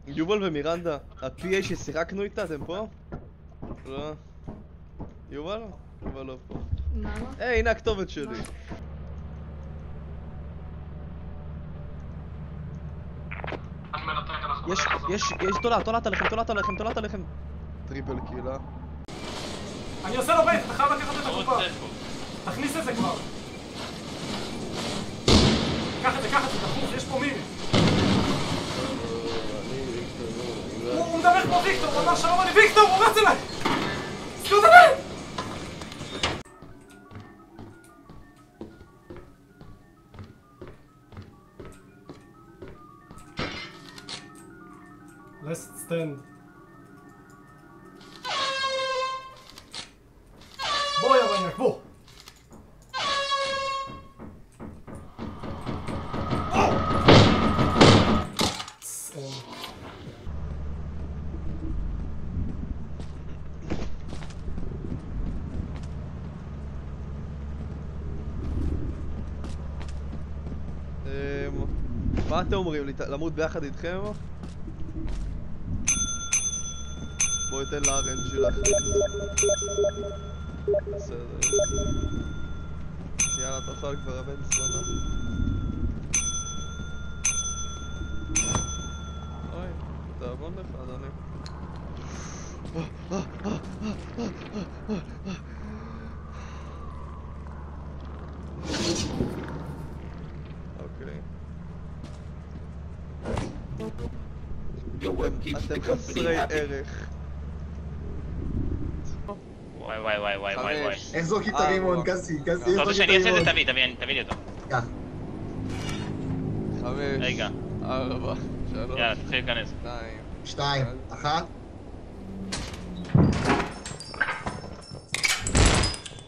יובל ומירנדה, ה-PA ששיחקנו איתה, אתם פה? לא. יובל? יובל לא פה. מה? היי, הנה הכתובת שלי. יש תולעת עליכם. טריפל קילה. אני עושה לו בייס, אתה חייב לקחת את הקופה. תכניס את זה כבר. קח את זה, תכניס, יש פה מיני. הוא מדבר כמו ויקטור, הוא אמר שלום אני ויקטור, הוא רץ אליי! סקוט עליי! Last stand. בוא יא בניאק, בוא! מה אתם אומרים לי? למות ביחד איתכם? בואי תן ל-RNG להחליט. בסדר. יאללה, תאכל כבר הבן זונה. אוי, תעבוד לך, אדוני. אתם חסרי ערך. וואי. איך זורקים את הרימון, קסי? אתה רוצה שאני אעשה את זה? תביא לי אותו. קח. 5, רגע. 4, 3, יאללה, תתחיל להיכנס. 2, 1.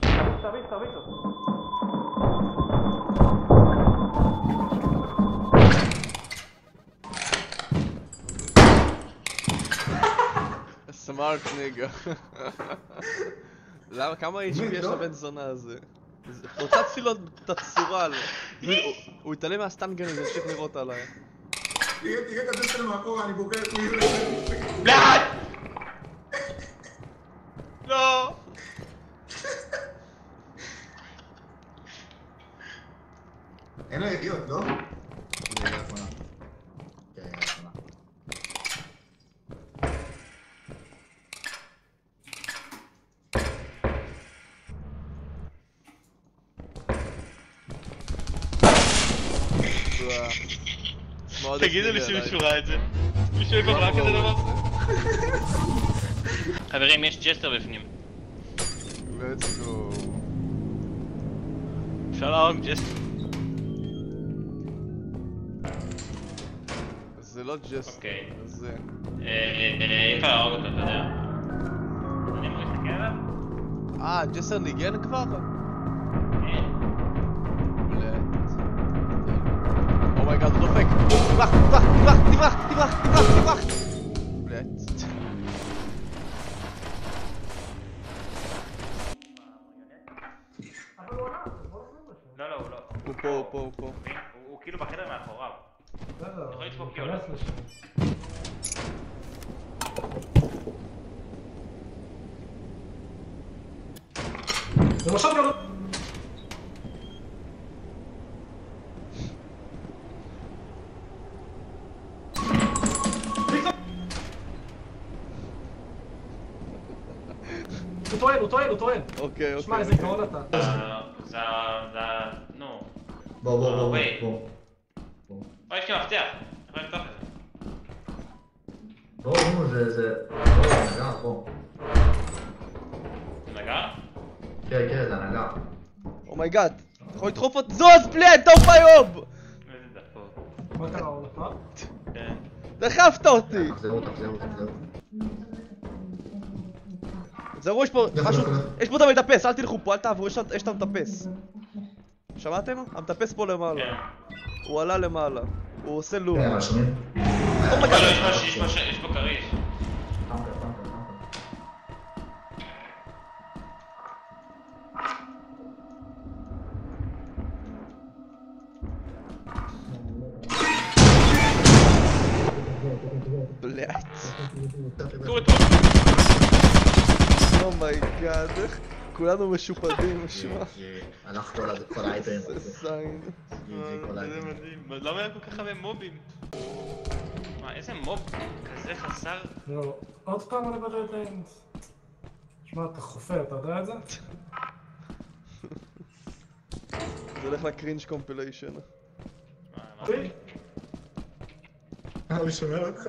תביא אותו. סמארט ניגה. למה? כמה HP יש לבן זונה הזה? פוצצתי לו את הצורה. הוא התעלם מהסטנגנים, הוא המשיך לראות עליי. תראה את הדס שלו מאחורה, אני בוקר. בלעד! לא! אין לו ידיעות, לא? תגידו לי שמישהו ראה את זה. מישהו אי פעם ראה כזה דבר? חברים, יש ג'סטר בפנים. Let's go. אפשר להרוג ג'סטר. זה לא ג'סטר, זה... אי אפשר להרוג אותו, אתה יודע. אני אמור להסתכל עליו? ג'סטר ניגן כבר? כן. אומייגאד, הוא דופק! תברח! בלט. לא, הוא לא. הוא פה. הוא כאילו בחדר מאחוריו. יכול לדפוק יולה. זה משהו יולה. הוא טוען. אוקיי. שמע, איזה גאון אתה. נו. בוא. יש לי מפתח. יכול לפתוח את זה. זה נגע, בוא. נגע? כן, זה נגע. אומייגאד, אתה יכול לדחוף אותי? זוז פלט, תעוף היום! איזה דפוק. מה קרה, הוא נפל? כן. דחפת אותי! תחזרו. זהו, יש פה את המטפס, אל תלכו פה, אל תעברו, יש את המטפס. שמעתם? המטפס פה למעלה. הוא עלה למעלה. הוא עושה לופ. כן, אבל שומעים? יש פה כריש. בלעט. טור טור. אומייגאד, כולנו משופדים, שמע. הלך כל האייטם. זה סיין. זה מדהים. למה היה כל כך הרבה מובים? מה, איזה מוב כזה חסר? לא, עוד פעם אני בדלת האנד. שמע, אתה חופר, אתה יודע את זה? זה הולך לקרינג' קומפיליישן. הוא שומע אותך?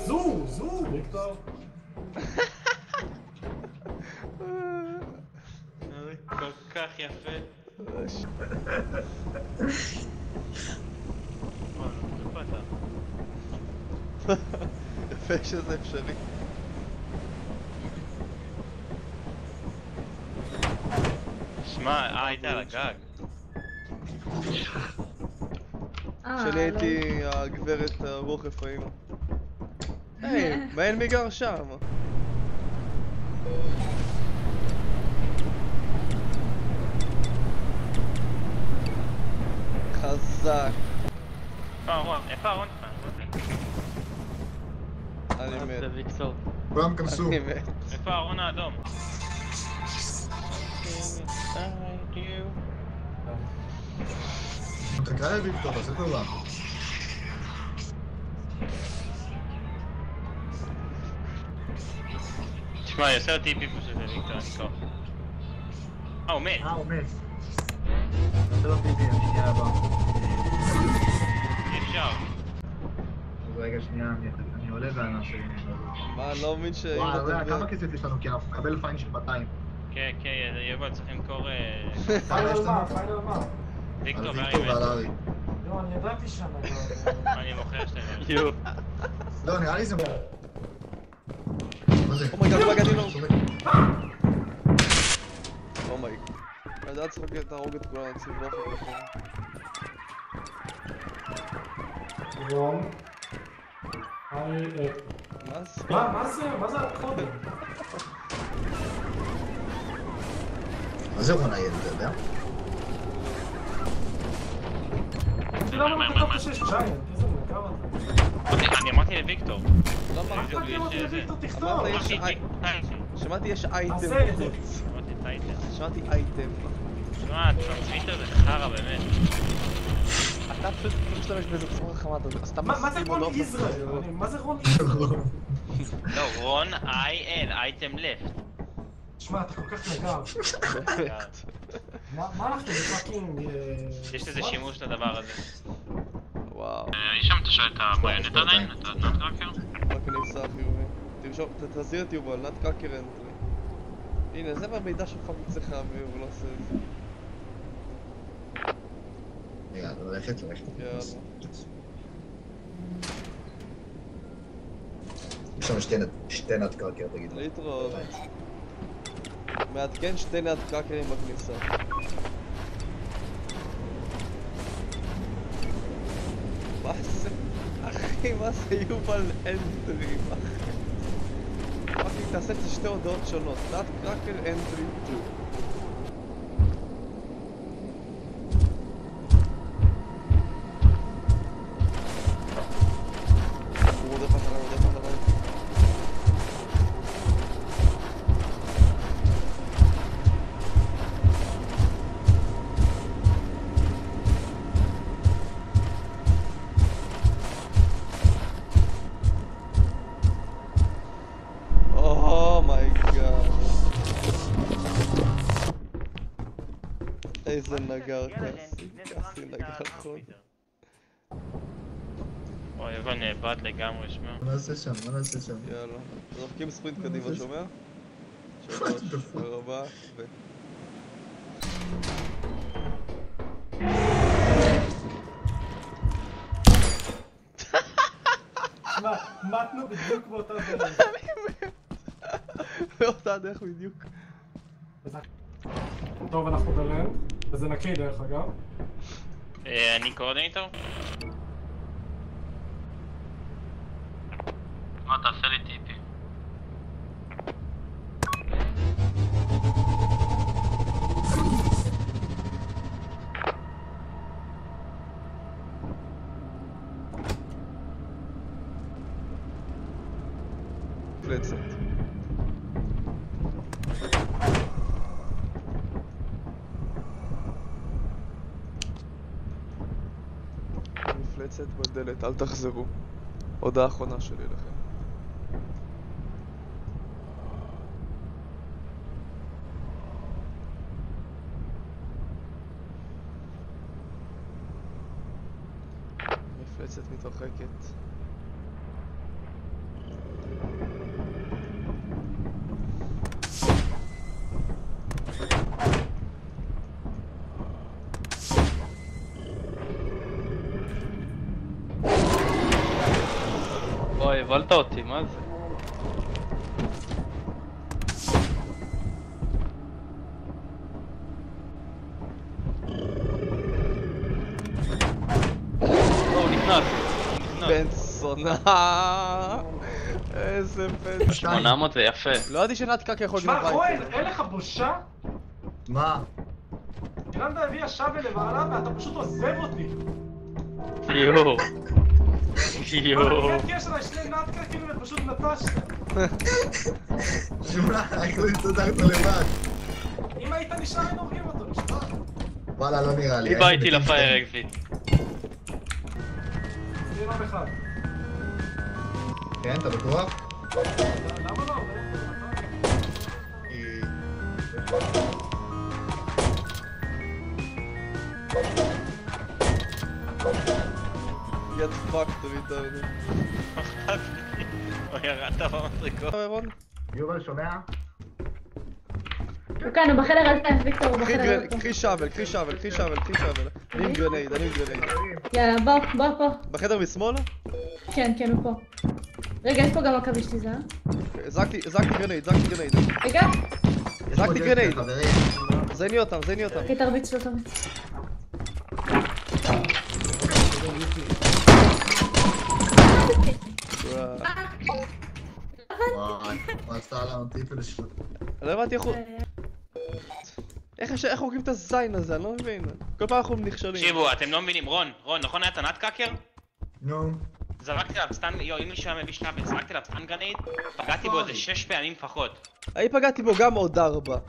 זו, ויקטור. כל כך יפה. יפה שזה אפשרי. שמע, היית על הגג. כשאני הייתי הגברת הרוח רפאים. היי, מעין מי גר שם? חזק. איפה אהרון? איפה אהרון? אני מת. כולם כנסו. אני מת. איפה הארון האדום? תקרא לוויקטור, תעשה טובה. תשמע, יעשה אותי פיפו שזה ויקטור, אני כוח. הוא מת. הוא מת. תעשה לו פיפי, השנייה הבאה. אי אפשר. רגע, שנייה, אני עולה והנעשה. מה, אני לא מבין ש... וואי, כמה כסף יש לנו? כי אנחנו נקבל פיין של 200. כן, יובל צריך למכור... פיינל מה? ויקטור על וארי ויקטור ועל מת. ארי. לא, אני ידעתי שם. אני מוכר שתיים. לא, נראה לי זה... מה זה? אומייגאד, אומייגאד, אומייגאד. לדעת צריך להרוג את כולם, צריך לברוח את כולם. רון. מה זה? מה זה הקודם? מה זה רון הילד, אתה יודע? למה לא כתבת שיש ג'יינט? איזה מנקר אתה? אני אמרתי לוויקטור. לא מה אמרתי. אכפת לי אמרתי לוויקטור תכתוב? אמרת יש אמרתי שמעתי יש אייטם עשה את זה. בחוץ. אמרתי טייטל. שמעתי אייטם. שמע, טוויטר זה חרא באמת. אתה פשוט משתמש באיזה צורה חמה, אז אתה מה זה מסכים או רון לא ישראל? מה זה רון ישראל? לא, רון IL, אייטם לפט. שמע, אתה כל כך נגר. באמת. מה אנחנו בפאקינג... יש לזה שימוש לדבר הזה. וואו. יש שם, אתה שואל את המריונט עדיין? אתה נאטקראקר? בכניסה חיובי. תרשום, תזהיר את יובל, נאטקראקר אנטרי. הנה, זה מהמידע שלך אצלך, ויובל לא עושה את זה. יאללה, ללכת. יאללה. יש שם שתי נאטקראקר, תגיד. להתראות. מעדכן שתי נאטקראקרים בכניסה. מה זה? אחי, מה זה יובל אנטרי? אחי, תעשה את זה שתי הודעות שונות. נאטקראקר אנטרי 2. הוא רודף אחריי, רודף אחריי. איזה נגר קאסי, קאסי נגר חוד. אוי, יובל נאבד לגמרי, שמע. מה נעשה שם? יאללה, זורקים ספרינט קדימה, שומע? 3, ו4, ו... שמע, מתנו בדיוק באותה דרך. באותה דרך בדיוק. טוב, אנחנו בלנד, וזה נקי דרך אגב. אני קורדינטור? מה, תעשה לי טיפי. מפלצת. מפלצת בדלת, אל תחזרו. הודעה אחרונה שלי לכם. מפלצת מתרחקת. אוי, הבלת אותי, מה זה? הוא נכנס. בן זונה. איזה בן. 800 זה יפה. לא ידעתי שנתקק יכול שמע, להיות רואל, אין לך בושה? מה? גרנדה הביאה שווה למעלה ואתה פשוט עוזב אותי. יואו. אני יואו. אין קשר לשני נתקקים ופשוט נטשת. שמע, רק לא הסתדרת לבד. אם היית נשאר היינו הורגים אותו, נשמע. וואלה, לא נראה לי. ליבה איתי לפייר אקזיט. זה יום אחד. כן, אתה בטוח? למה לא? Get fucked ריטרדי. הוא ירדת במדרגות. רון? יובל, שומע? הוא כאן, הוא בחדר הזה, ויקטור, הוא בחדר הזה. קחי שוול, קחי שוול, קחי שוול, קחי שוול. אני עם גרנייד, אני עם גרנייד. יאללה, בוא, פה. בחדר משמאל? כן, הוא פה. רגע, יש פה גם עכביש תיזה. זרקתי גרנייד, רגע, זרקתי גרנייד. חברים. זייני אותם. אוקיי, תרביץ לו, תרביץ. וואי, הוא עשה לנו טיפל שוט. לא הבנתי איך הורגים את הזין הזה, אני לא מבין. כל פעם אנחנו נכשלים. תקשיבו, אתם לא מבינים, רון, נכון היה את הנאטקאקר? נו. זרקתי עליו סטן, אם מישהו היה מביא שטאבל, זרקתי עליו סטן גרנייד, פגעתי בו איזה 6 פעמים לפחות. אני פגעתי בו גם עוד 4. אז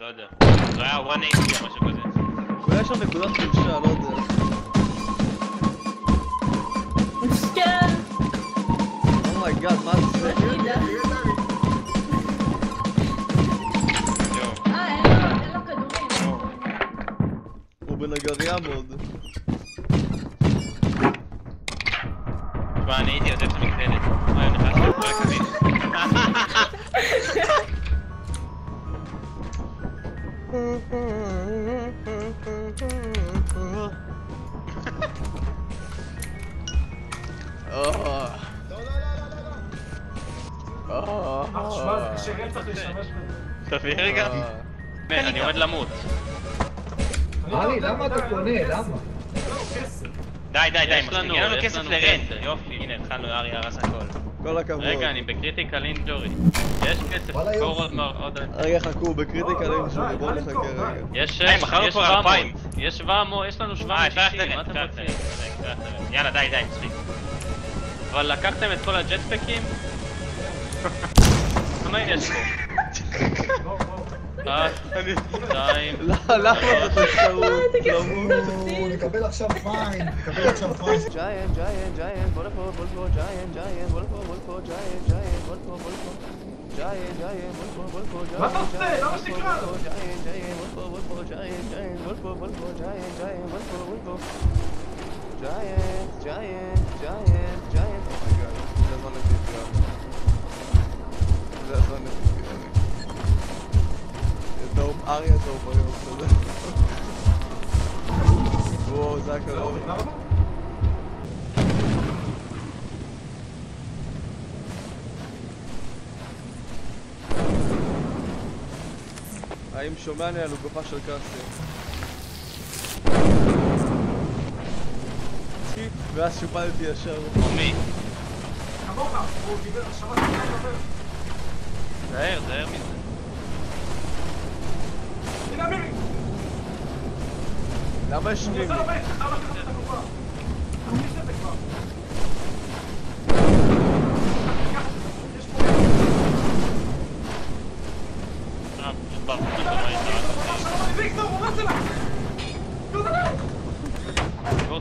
לא יודע. זה היה 180 או משהו כזה. אולי יש שם נקודת חולשה, לא יודע. כן. אומייגאד, מה זה? אין לו כדורים. הוא בנגריה מאוד. תשמע, אני הייתי עוזב את המקלדת. אני נכנס לפרק כביש. תשמע, זה קשה רצח להשתמש בזה. תביא רגע. אני עומד למות. ארי, למה אתה קונה? למה? לא, כסף. די, יש מספיק, לנו, אין לנו יש כסף לנו לרנט. כסף. יופי, הנה התחלנו, ארי הרס הכל. כל הכבוד. רגע, אני בקריטיקל אינג'ורי. יש כסף, וואלה, סקור יופי. עוד... רגע, חכו, בקריטיקל לא, אינג'ורי, די, בואו די, נחכה די. רגע. יש מכרנו כבר 700. 2,000. יש 700, יש לנו אפשר ללכת 760, מה אתם לרנט, רוצים? יאללה, די, מצחיק. אבל לקחתם את כל הג'טפקים? כמה יש פה? בוא. 1, 2... למה זאת אפשרות? הוא נקבל עכשיו פיין. ג'יינט, בוא לפה, ג'יינט, בוא לפה, ג'יינט, בוא לפה, מה אתה עושה? למה שתקרא? אריה טוב ביום, תודה. וואו, זה היה קרוב. האם שומעני על גופה של קאסי? ואז שופלתי ישר. מי? כמוך, הוא דיבר, שמעתי אותך לדבר. זהר מזה. הנה אמירי! למה יש הוא שני? רוצה לבית, חייב לקחת את הגופה. אני חושב שזה כבר.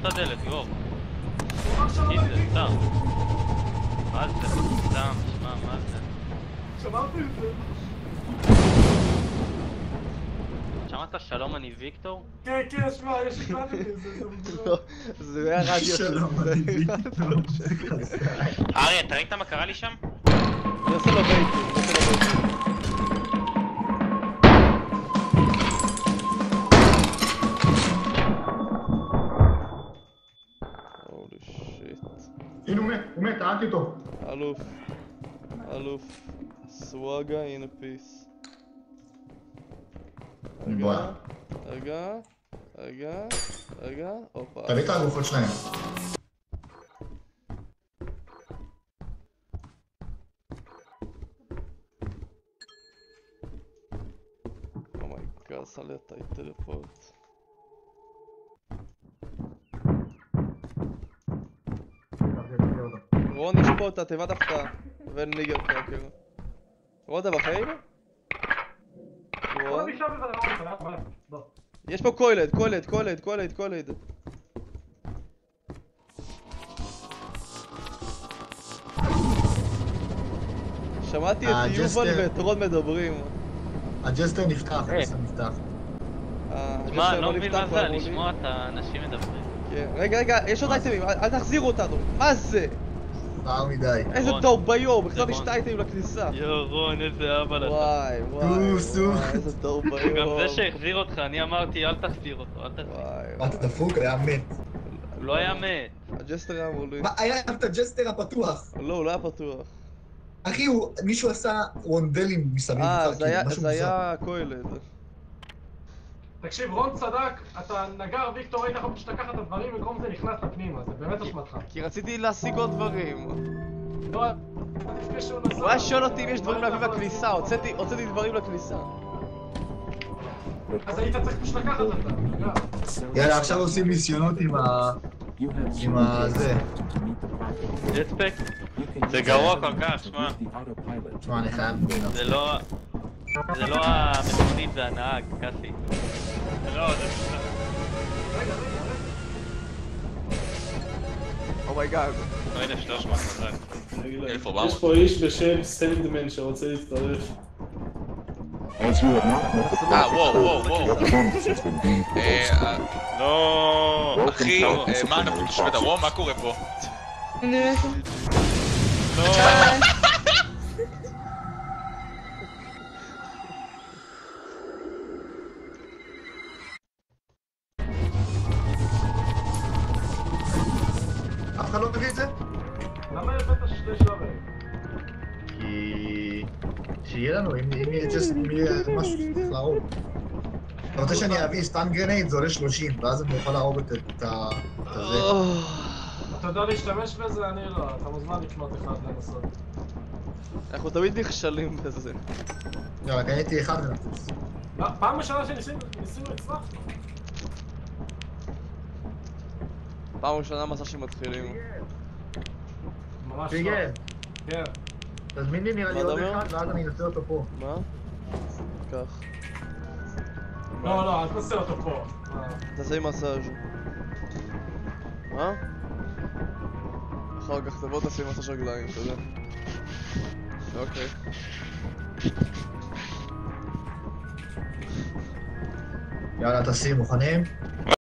הדלת, יואו. אמר שלום איזה, אני ויקטור. סתם. מה זה? סתם, שמע, מה זה? שמעתי את זה. שמעת שלום אני ויקטור? כן, כן, שמע, יש לי קלטתי את זה. זה היה רדיו שלום, זה אני היה ויקטור. רדיו שלי. אריה, אתה ראית מה קרה לי שם? אני עושה לו בייטים, אני עושה לו בייטים. הולי שיט. הנה הוא מת, טענתי אותו. אלוף. סוואגה, הנה פיס. בוא. רגע, הופה. תביא את הגופות שלהם. אומייגאד, עשה לי את הטלפורט. רון, יש פה את התיבת הפתעה. וניגר קרקר. רון, אתה בחיים? רון? יש פה קוילד. שמעתי את יובל ואת רון מדברים. הג'סטר נפתח, מה, אני לא מבין מה זה, לשמוע את האנשים מדברים. כן, רגע, יש עוד אייטמים, אל תחזירו אותנו. מה זה? פער מדי. איזה דור ביום, החזרתי שתי אייטמים לכניסה. יואו רון, איזה אבא לך. וואי, איזה דור ביום. גם זה שהחזיר אותך, אני אמרתי אל תחזיר אותו, אל תחזיר. וואי. אתה דפוק, היה מת. הוא לא היה מת. הג'סטר היה אמור לי. מה, היה את הג'סטר הפתוח. לא, הוא לא היה פתוח. אחי, מישהו עשה רונדלים מסביב. זה היה קוילד. תקשיב, רון צדק, אתה נגר ויקטור, היית יכול פשוט לקחת את הדברים במקום זה נכנס לפנימה, זה באמת אשמתך. כי רציתי להשיג עוד דברים. לא, לפני שהוא נסע. הוא היה שואל אותי אם יש דברים להביא בכניסה, הוצאתי דברים לכניסה. אז היית צריך פשוט לקחת אותה, נגר. יאללה, עכשיו עושים ניסיונות עם הזה. ג'טפק? זה גרוע כל כך, שמע. תשמע, אני חייב... זה לא המכונית, זה הנהג, קאסי. לא, זה פשוט... אומייגאד. לא, הנה 300 חזק. 1400. יש פה איש בשם סנדמן שרוצה להצטרף. וואו. לא... אחי, מה אנחנו תושבי דרום? מה קורה פה? לא... אף אחד לא מביא את זה? למה הבאת שני שלבים? כי... שיהיה לנו, אם יהיה משהו שצריך להרוג. אתה רוצה שאני אביא סטן גרנייד, זה עולה 30, ואז אני יכול להרוג את הזה. אתה יודע להשתמש בזה? אני לא, אתה מוזמן לקנות אחד לנסות. אנחנו תמיד נכשלים בזה. יאללה, קניתי אחד ונטוס. פעם ראשונה שניסינו הצלחנו. פעם ראשונה מסע שמתחילים. ממש לא. פיגל, כן. תזמין לי נראה לי מה עוד אתה אומר? אחד, ואז אני אנסה אותו פה. מה? קח. לא, אל תעשה אותו פה. תעשה מסאז'. מה? אחר כך תבוא תעשה מסאז' רגליים, אתה יודע. אוקיי. יאללה, תשים, מוכנים?